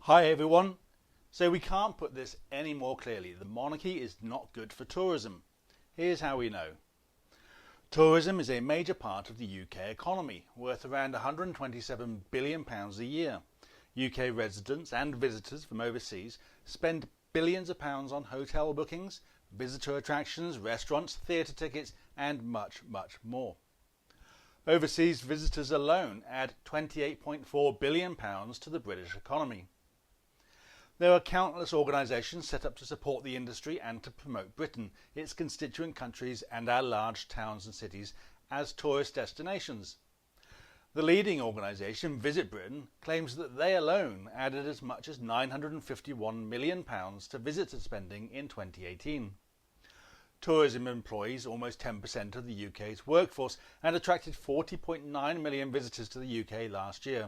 Hi everyone. So we can't put this any more clearly. The monarchy is not good for tourism. Here's how we know. Tourism is a major part of the UK economy, worth around £127 billion a year. UK residents and visitors from overseas spend billions of pounds on hotel bookings, visitor attractions, restaurants, theatre tickets and much, much more. Overseas visitors alone add £28.4 billion to the British economy. There are countless organisations set up to support the industry and to promote Britain, its constituent countries and our large towns and cities as tourist destinations. The leading organisation, Visit Britain, claims that they alone added as much as £951 million to visitor spending in 2018. Tourism employs almost 10% of the UK's workforce and attracted 40.9 million visitors to the UK last year.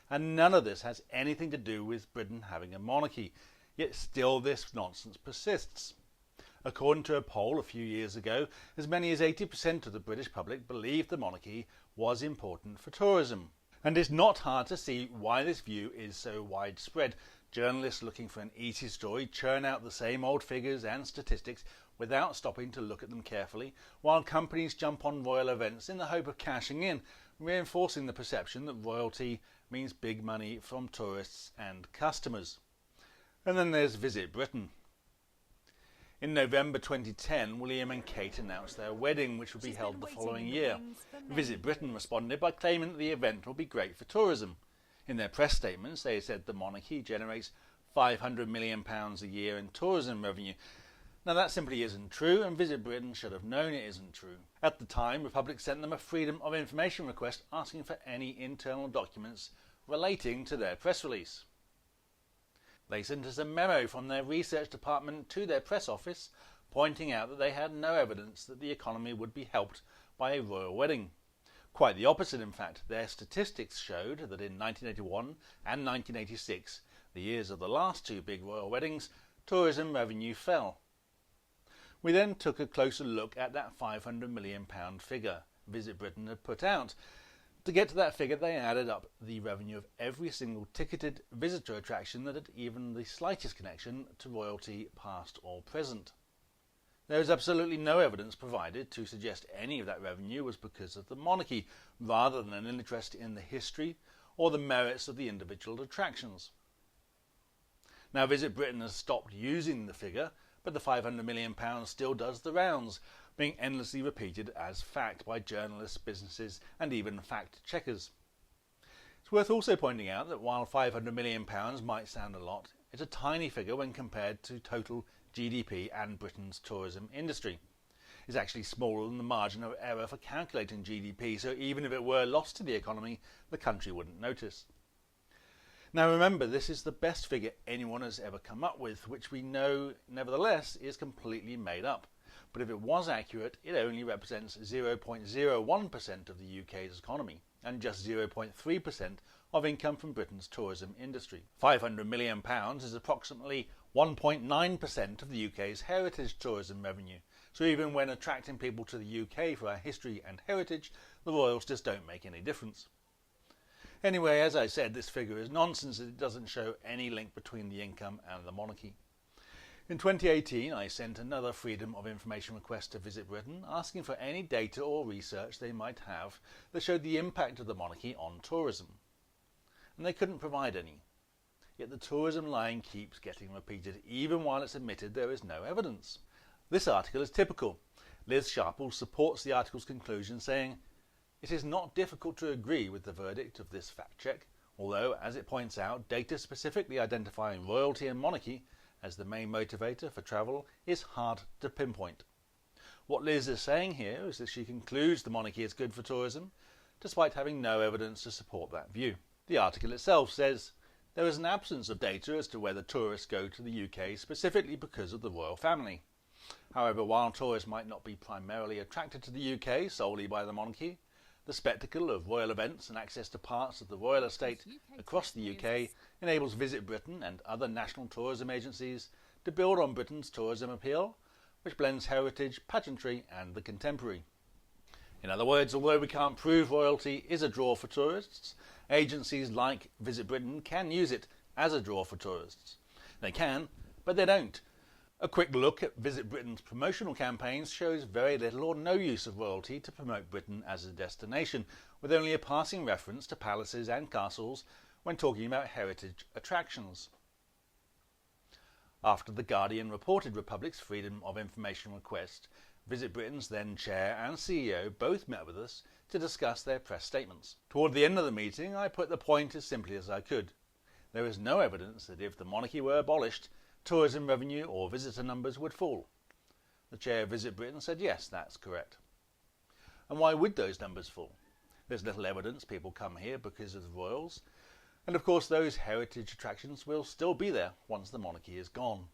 And none of this has anything to do with Britain having a monarchy, yet still this nonsense persists. According to a poll a few years ago, as many as 80% of the British public believed the monarchy was important for tourism. And it's not hard to see why this view is so widespread. Journalists looking for an easy story churn out the same old figures and statistics without stopping to look at them carefully, while companies jump on royal events in the hope of cashing in, reinforcing the perception that royalty means big money from tourists and customers. And then there's Visit Britain. In November 2010, William and Kate announced their wedding, which would be held the following year. Visit Britain responded by claiming that the event will be great for tourism. In their press statements, they said the monarchy generates £500 million a year in tourism revenue. Now that simply isn't true, and Visit Britain should have known it isn't true. At the time, Republic sent them a Freedom of Information request asking for any internal documents relating to their press release. They sent us a memo from their research department to their press office pointing out that they had no evidence that the economy would be helped by a royal wedding. Quite the opposite, in fact. Their statistics showed that in 1981 and 1986, the years of the last two big royal weddings, tourism revenue fell. We then took a closer look at that £500 million figure Visit Britain had put out. To get to that figure, they added up the revenue of every single ticketed visitor attraction that had even the slightest connection to royalty, past or present. There is absolutely no evidence provided to suggest any of that revenue was because of the monarchy, rather than an interest in the history or the merits of the individual attractions. Now, Visit Britain has stopped using the figure, but the £500 million still does the rounds, being endlessly repeated as fact by journalists, businesses and even fact-checkers. It's worth also pointing out that while £500 million might sound a lot, it's a tiny figure when compared to total GDP and Britain's tourism industry. It's actually smaller than the margin of error for calculating GDP, so even if it were lost to the economy, the country wouldn't notice. Now remember, this is the best figure anyone has ever come up with, which we know nevertheless is completely made up. But if it was accurate, it only represents 0.01% of the UK's economy and just 0.3% of income from Britain's tourism industry. £500 million is approximately 1.9% of the UK's heritage tourism revenue. So even when attracting people to the UK for our history and heritage, the royals just don't make any difference. Anyway, as I said, this figure is nonsense. It doesn't show any link between the income and the monarchy. In 2018, I sent another Freedom of Information request to Visit Britain, asking for any data or research they might have that showed the impact of the monarchy on tourism. And they couldn't provide any. Yet the tourism line keeps getting repeated, even while it's admitted there is no evidence. This article is typical. Liz Sharple supports the article's conclusion, saying, "It is not difficult to agree with the verdict of this fact check, although, as it points out, data specifically identifying royalty and monarchy as the main motivator for travel is hard to pinpoint." What Liz is saying here is that she concludes the monarchy is good for tourism, despite having no evidence to support that view. The article itself says, "There is an absence of data as to whether tourists go to the UK specifically because of the royal family. However, while tourists might not be primarily attracted to the UK solely by the monarchy, the spectacle of royal events and access to parts of the royal estate across the UK enables Visit Britain and other national tourism agencies to build on Britain's tourism appeal, which blends heritage, pageantry and the contemporary." In other words, although we can't prove royalty is a draw for tourists, agencies like Visit Britain can use it as a draw for tourists. They can, but they don't. A quick look at Visit Britain's promotional campaigns shows very little or no use of royalty to promote Britain as a destination, with only a passing reference to palaces and castles when talking about heritage attractions. After The Guardian reported Republic's Freedom of Information request, Visit Britain's then chair and CEO both met with us to discuss their press statements. Toward the end of the meeting, I put the point as simply as I could. There is no evidence that if the monarchy were abolished, tourism revenue or visitor numbers would fall. The chair of Visit Britain said yes, that's correct. And why would those numbers fall? There's little evidence people come here because of the royals, and of course those heritage attractions will still be there once the monarchy is gone.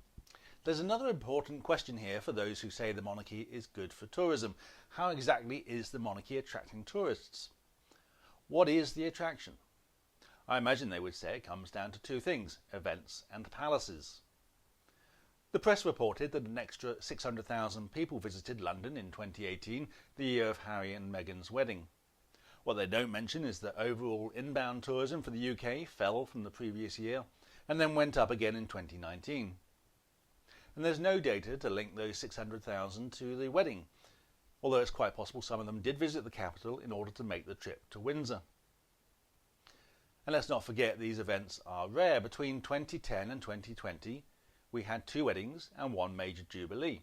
There's another important question here for those who say the monarchy is good for tourism. How exactly is the monarchy attracting tourists? What is the attraction? I imagine they would say it comes down to two things: events and palaces. The press reported that an extra 600,000 people visited London in 2018, the year of Harry and Meghan's wedding. What they don't mention is that overall inbound tourism for the UK fell from the previous year and then went up again in 2019. And there's no data to link those 600,000 to the wedding, although it's quite possible some of them did visit the capital in order to make the trip to Windsor. And let's not forget these events are rare. Between 2010 and 2020, we had 2 weddings and 1 major jubilee.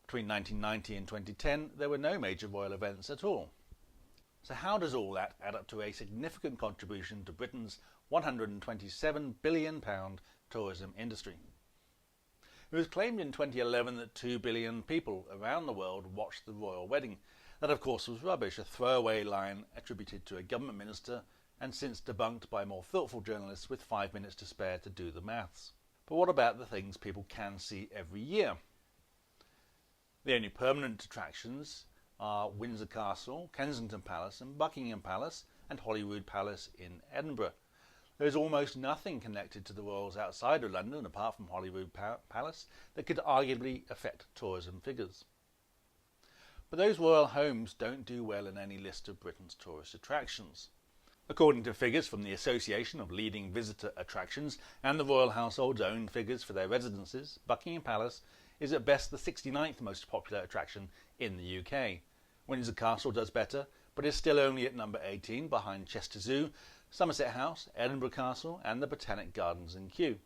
Between 1990 and 2010, there were no major royal events at all. So how does all that add up to a significant contribution to Britain's £127 billion tourism industry? It was claimed in 2011 that 2 billion people around the world watched the royal wedding. That of course was rubbish, a throwaway line attributed to a government minister and since debunked by more thoughtful journalists with 5 minutes to spare to do the maths. But what about the things people can see every year? The only permanent attractions are Windsor Castle, Kensington Palace and Buckingham Palace and Holyrood Palace in Edinburgh. There is almost nothing connected to the royals outside of London apart from Holyrood Palace that could arguably affect tourism figures. But those royal homes don't do well in any list of Britain's tourist attractions. According to figures from the Association of Leading Visitor Attractions and the Royal Household's own figures for their residences, Buckingham Palace is at best the 69th most popular attraction in the UK. Windsor Castle does better, but is still only at number 18 behind Chester Zoo, Somerset House, Edinburgh Castle and the Botanic Gardens in Kew.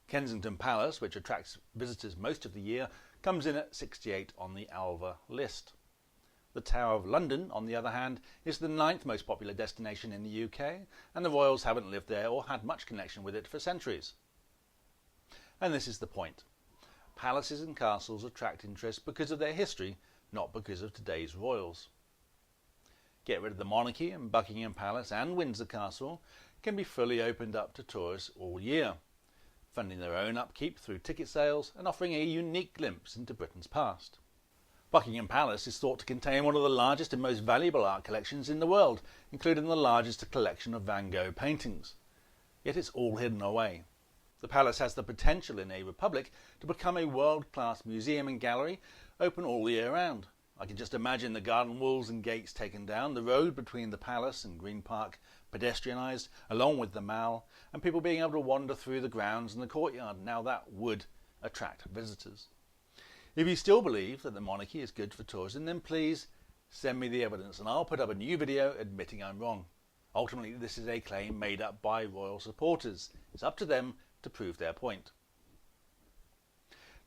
Kensington Palace, which attracts visitors most of the year, comes in at 68 on the Alva list. The Tower of London, on the other hand, is the 9th most popular destination in the UK, and the royals haven't lived there or had much connection with it for centuries. And this is the point. Palaces and castles attract interest because of their history, not because of today's royals. Get rid of the monarchy and Buckingham Palace and Windsor Castle can be fully opened up to tourists all year, funding their own upkeep through ticket sales and offering a unique glimpse into Britain's past. Buckingham Palace is thought to contain one of the largest and most valuable art collections in the world, including the largest collection of Van Gogh paintings. Yet it's all hidden away. The palace has the potential in a republic to become a world-class museum and gallery open all the year round. I can just imagine the garden walls and gates taken down, the road between the palace and Green Park pedestrianised, along with the Mall, and people being able to wander through the grounds and the courtyard. Now that would attract visitors. If you still believe that the monarchy is good for tourism, then please send me the evidence and I'll put up a new video admitting I'm wrong. Ultimately, this is a claim made up by royal supporters. It's up to them to prove their point.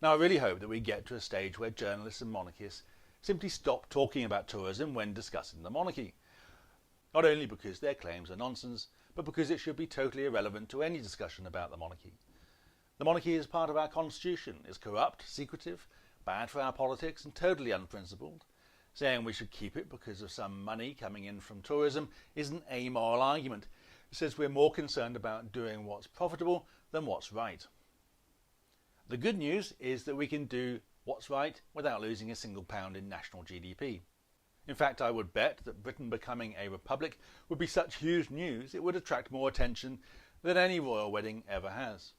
Now, I really hope that we get to a stage where journalists and monarchists simply stop talking about tourism when discussing the monarchy. Not only because their claims are nonsense, but because it should be totally irrelevant to any discussion about the monarchy. The monarchy is part of our constitution, is corrupt, secretive, bad for our politics and totally unprincipled. Saying we should keep it because of some money coming in from tourism isn't a moral argument. It says we're more concerned about doing what's profitable than what's right. The good news is that we can do what's right without losing a single pound in national GDP. In fact, I would bet that Britain becoming a republic would be such huge news it would attract more attention than any royal wedding ever has.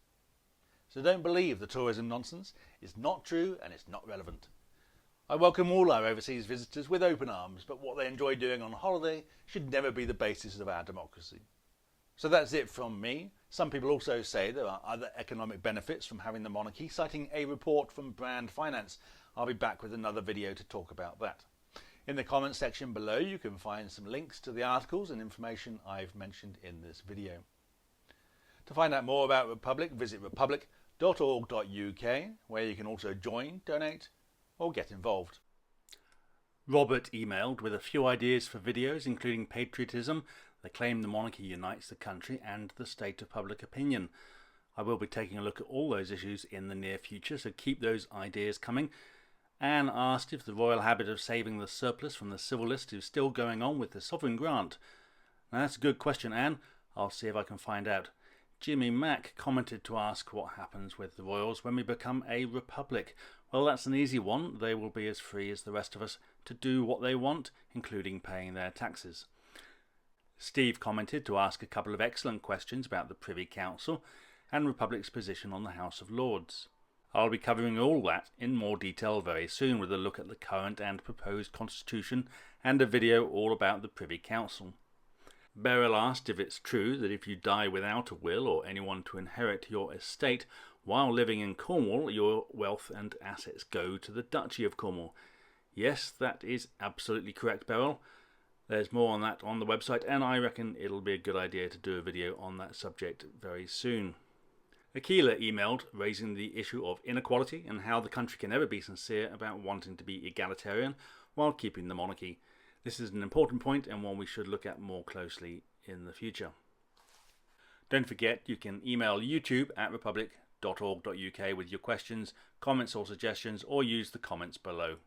So don't believe the tourism nonsense. It's not true and it's not relevant. I welcome all our overseas visitors with open arms, but what they enjoy doing on holiday should never be the basis of our democracy. So that's it from me. Some people also say there are other economic benefits from having the monarchy, citing a report from Brand Finance. I'll be back with another video to talk about that. In the comments section below you can find some links to the articles and information I've mentioned in this video. To find out more about Republic, visit republic.org.uk, where you can also join, donate or get involved. Robert emailed with a few ideas for videos including patriotism, the claim the monarchy unites the country and the state of public opinion. I will be taking a look at all those issues in the near future, so keep those ideas coming. Anne asked if the royal habit of saving the surplus from the civil list is still going on with the sovereign grant. Now that's a good question, Anne. I'll see if I can find out. Jimmy Mack commented to ask what happens with the royals when we become a republic. Well, that's an easy one. They will be as free as the rest of us to do what they want, including paying their taxes. Steve commented to ask a couple of excellent questions about the Privy Council and Republic's position on the House of Lords. I'll be covering all that in more detail very soon, with a look at the current and proposed constitution and a video all about the Privy Council. Beryl asked if it's true that if you die without a will or anyone to inherit your estate while living in Cornwall, your wealth and assets go to the Duchy of Cornwall. Yes, that is absolutely correct, Beryl. There's more on that on the website, and I reckon it'll be a good idea to do a video on that subject very soon. Akila emailed raising the issue of inequality and how the country can never be sincere about wanting to be egalitarian while keeping the monarchy. This is an important point and one we should look at more closely in the future. Don't forget you can email youtube@republic.org.uk with your questions, comments or suggestions, or use the comments below.